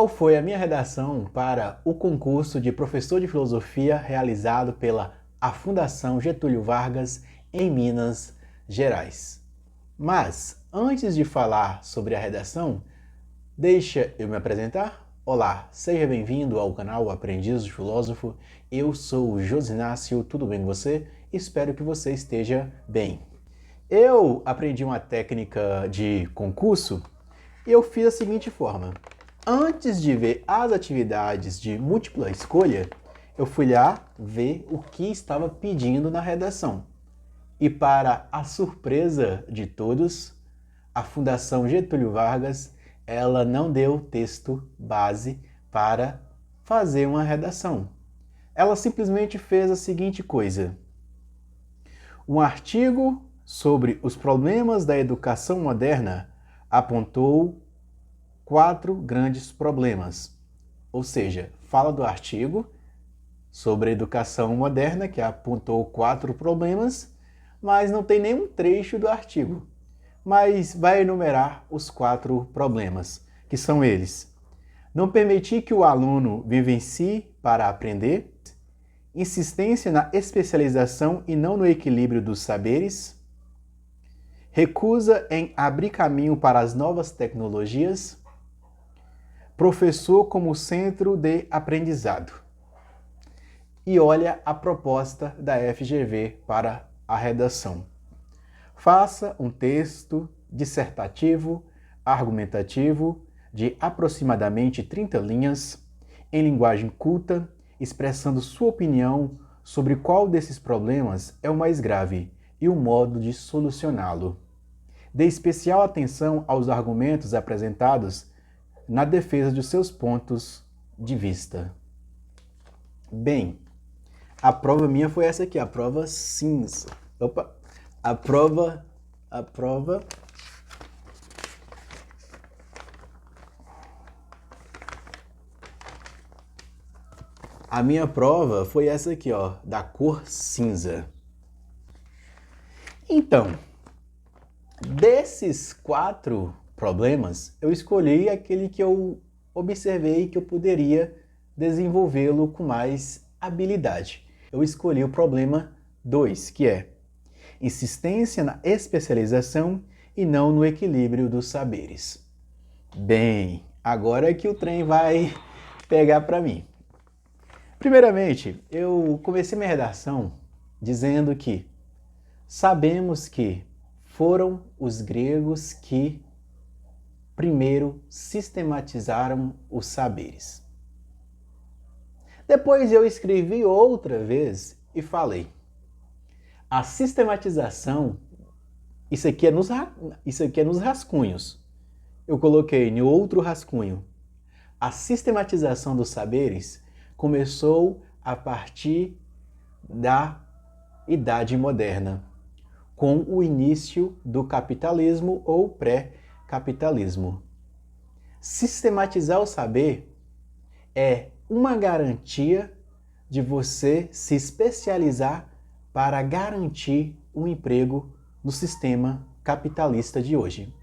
Qual foi a minha redação para o concurso de professor de filosofia realizado pela Fundação Getúlio Vargas em Minas Gerais? Mas, antes de falar sobre a redação, deixa eu me apresentar. Olá, seja bem-vindo ao canal Aprendiz do Filósofo. Eu sou o Josinácio, tudo bem com você? Espero que você esteja bem. Eu aprendi uma técnica de concurso e eu fiz da seguinte forma. Antes de ver as atividades de múltipla escolha, eu fui lá ver o que estava pedindo na redação. E para a surpresa de todos, a Fundação Getúlio Vargas, ela não deu texto base para fazer uma redação. Ela simplesmente fez a seguinte coisa. Um artigo sobre os problemas da educação moderna apontou 4 grandes problemas. Ou seja, fala do artigo sobre a educação moderna, que apontou 4 problemas, mas não tem nenhum trecho do artigo. Mas vai enumerar os 4 problemas, que são eles: não permitir que o aluno vivencie para aprender, insistência na especialização e não no equilíbrio dos saberes, recusa em abrir caminho para as novas tecnologias, professor como centro de aprendizado. E olha a proposta da FGV para a redação. Faça um texto dissertativo, argumentativo, de aproximadamente 30 linhas, em linguagem culta, expressando sua opinião sobre qual desses problemas é o mais grave e o modo de solucioná-lo. Dê especial atenção aos argumentos apresentados na defesa de seus pontos de vista. Bem, a prova minha foi essa aqui, a prova cinza. Opa! A prova... A minha prova foi essa aqui, ó, da cor cinza. Então, desses 4 problemas, eu escolhi aquele que eu observei que eu poderia desenvolvê-lo com mais habilidade. Eu escolhi o problema 2, que é insistência na especialização e não no equilíbrio dos saberes. Bem, agora é que o trem vai pegar para mim. Primeiramente, eu comecei minha redação dizendo que sabemos que foram os gregos que primeiro sistematizaram os saberes. Depois eu escrevi outra vez e falei: a sistematização, isso aqui é nos rascunhos. Eu coloquei em outro rascunho. A sistematização dos saberes começou a partir da Idade Moderna, com o início do capitalismo ou pré-capitalismo. Sistematizar o saber é uma garantia de você se especializar para garantir um emprego no sistema capitalista de hoje.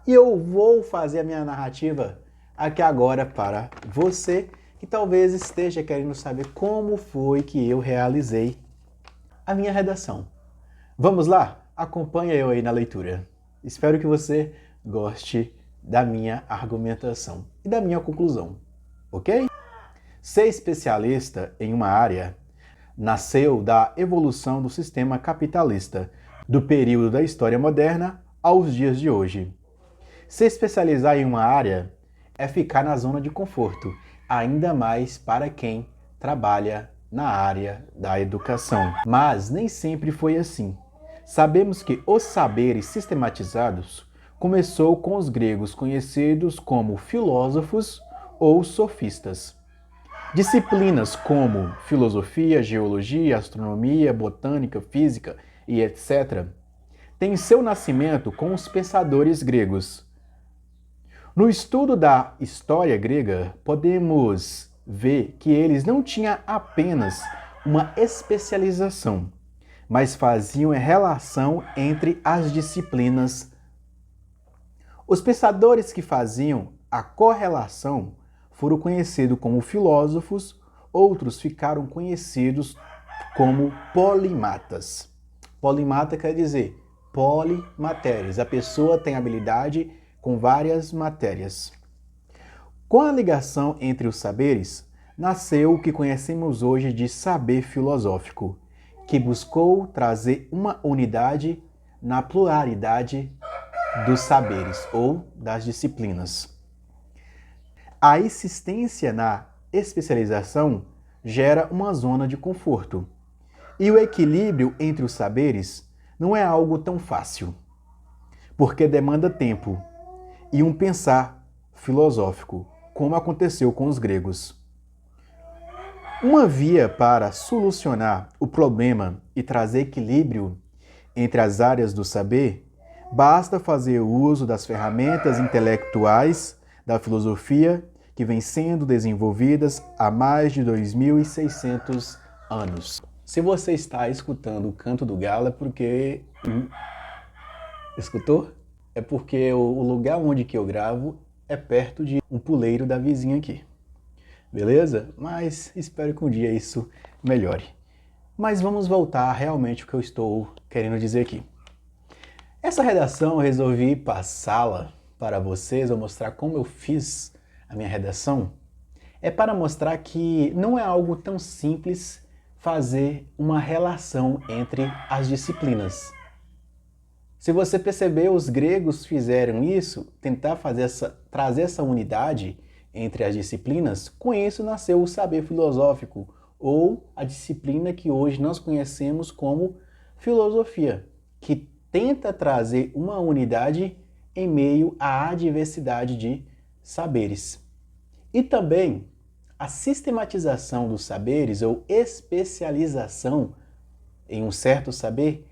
E eu vou fazer a minha narrativa aqui agora para você que talvez esteja querendo saber como foi que eu realizei a minha redação. Vamos lá? Acompanha eu aí na leitura. Espero que você goste da minha argumentação e da minha conclusão, ok? Ser especialista em uma área nasceu da evolução do sistema capitalista, do período da história moderna aos dias de hoje. Se especializar em uma área é ficar na zona de conforto, ainda mais para quem trabalha na área da educação. Mas nem sempre foi assim. Sabemos que os saberes sistematizados começou com os gregos conhecidos como filósofos ou sofistas. Disciplinas como filosofia, geologia, astronomia, botânica, física e etc. têm seu nascimento com os pensadores gregos. No estudo da história grega, podemos ver que eles não tinham apenas uma especialização, mas faziam relação entre as disciplinas. Os pensadores que faziam a correlação foram conhecidos como filósofos, outros ficaram conhecidos como polimatas. Polimata quer dizer polimatérias. A pessoa tem habilidade com várias matérias. Com a ligação entre os saberes, nasceu o que conhecemos hoje de saber filosófico, que buscou trazer uma unidade na pluralidade dos saberes ou das disciplinas. A insistência na especialização gera uma zona de conforto, e o equilíbrio entre os saberes não é algo tão fácil, porque demanda tempo e um pensar filosófico, como aconteceu com os gregos. Uma via para solucionar o problema e trazer equilíbrio entre as áreas do saber, basta fazer uso das ferramentas intelectuais da filosofia que vêm sendo desenvolvidas há mais de 2.600 anos. Se você está escutando o canto do galo é porque... Escutou? É porque o lugar onde que eu gravo é perto de um puleiro da vizinha aqui. Beleza? Mas espero que um dia isso melhore. Mas vamos voltar realmente ao que eu estou querendo dizer aqui. Essa redação eu resolvi passá-la para vocês, ou mostrar como eu fiz a minha redação. É para mostrar que não é algo tão simples fazer uma relação entre as disciplinas. Se você perceber, os gregos fizeram isso, tentar trazer essa unidade entre as disciplinas. Com isso nasceu o saber filosófico, ou a disciplina que hoje nós conhecemos como filosofia, que tenta trazer uma unidade em meio à diversidade de saberes. E também a sistematização dos saberes, ou especialização em um certo saber,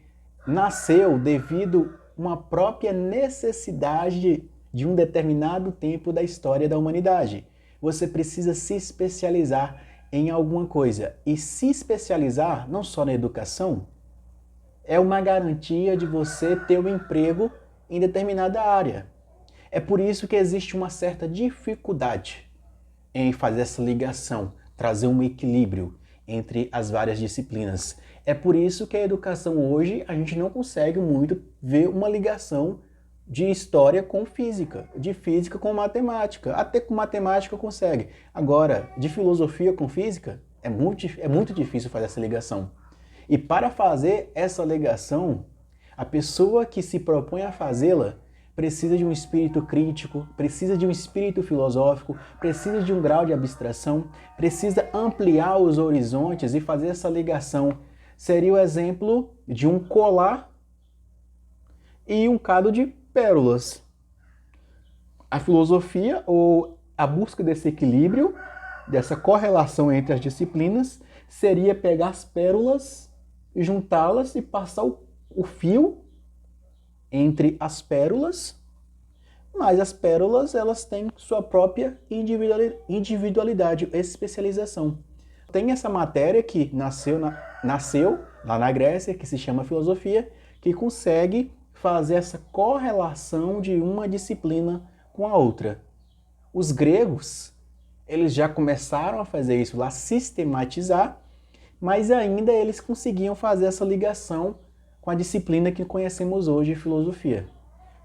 nasceu devido a uma própria necessidade de um determinado tempo da história da humanidade. Você precisa se especializar em alguma coisa. E se especializar, não só na educação, é uma garantia de você ter um emprego em determinada área. É por isso que existe uma certa dificuldade em fazer essa ligação, trazer um equilíbrio entre as várias disciplinas. É por isso que a educação hoje, a gente não consegue muito ver uma ligação de história com física, de física com matemática. Até com matemática consegue. Agora, de filosofia com física, é muito difícil fazer essa ligação. E para fazer essa ligação, a pessoa que se propõe a fazê-la precisa de um espírito crítico, precisa de um espírito filosófico, precisa de um grau de abstração, precisa ampliar os horizontes e fazer essa ligação. Seria o exemplo de um colar e um cado de pérolas. A filosofia, ou a busca desse equilíbrio, dessa correlação entre as disciplinas, seria pegar as pérolas, juntá-las e passar o fio entre as pérolas, mas as pérolas elas têm sua própria individualidade, especialização. Tem essa matéria que nasceu lá na Grécia, que se chama filosofia, que consegue fazer essa correlação de uma disciplina com a outra. Os gregos, eles já começaram a fazer isso lá, sistematizar, mas ainda eles conseguiam fazer essa ligação com a disciplina que conhecemos hoje, filosofia.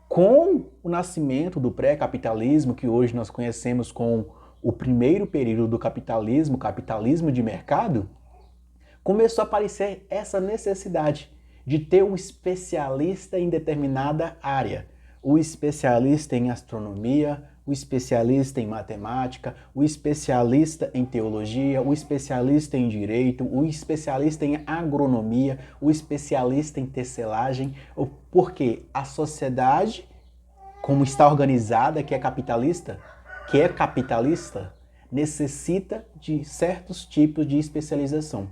Com o nascimento do pré-capitalismo, que hoje nós conhecemos como o primeiro período do capitalismo, capitalismo de mercado, começou a aparecer essa necessidade de ter um especialista em determinada área. O especialista em astronomia, o especialista em matemática, o especialista em teologia, o especialista em direito, o especialista em agronomia, o especialista em tecelagem, porque a sociedade, como está organizada, que é capitalista, necessita de certos tipos de especialização.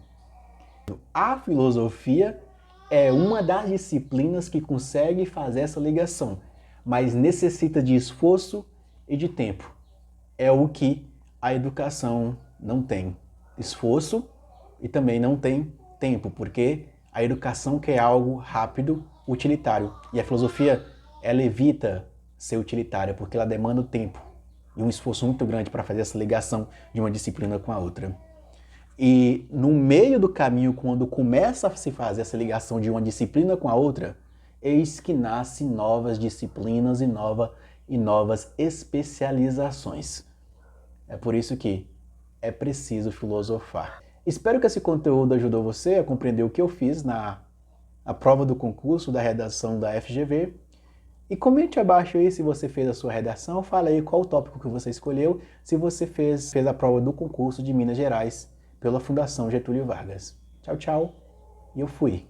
A filosofia é uma das disciplinas que consegue fazer essa ligação, mas necessita de esforço e de tempo. É o que a educação não tem. Esforço e também não tem tempo, porque a educação quer algo rápido, utilitário. E a filosofia, ela evita ser utilitária, porque ela demanda o tempo. e um esforço muito grande para fazer essa ligação de uma disciplina com a outra. E no meio do caminho, quando começa a se fazer essa ligação de uma disciplina com a outra, eis que nascem novas disciplinas e novas especializações. É por isso que é preciso filosofar. Espero que esse conteúdo ajudou você a compreender o que eu fiz na prova do concurso da redação da FGV. E comente abaixo aí se você fez a sua redação, fala aí qual o tópico que você escolheu, se você fez a prova do concurso de Minas Gerais pela Fundação Getúlio Vargas. Tchau, tchau, e eu fui.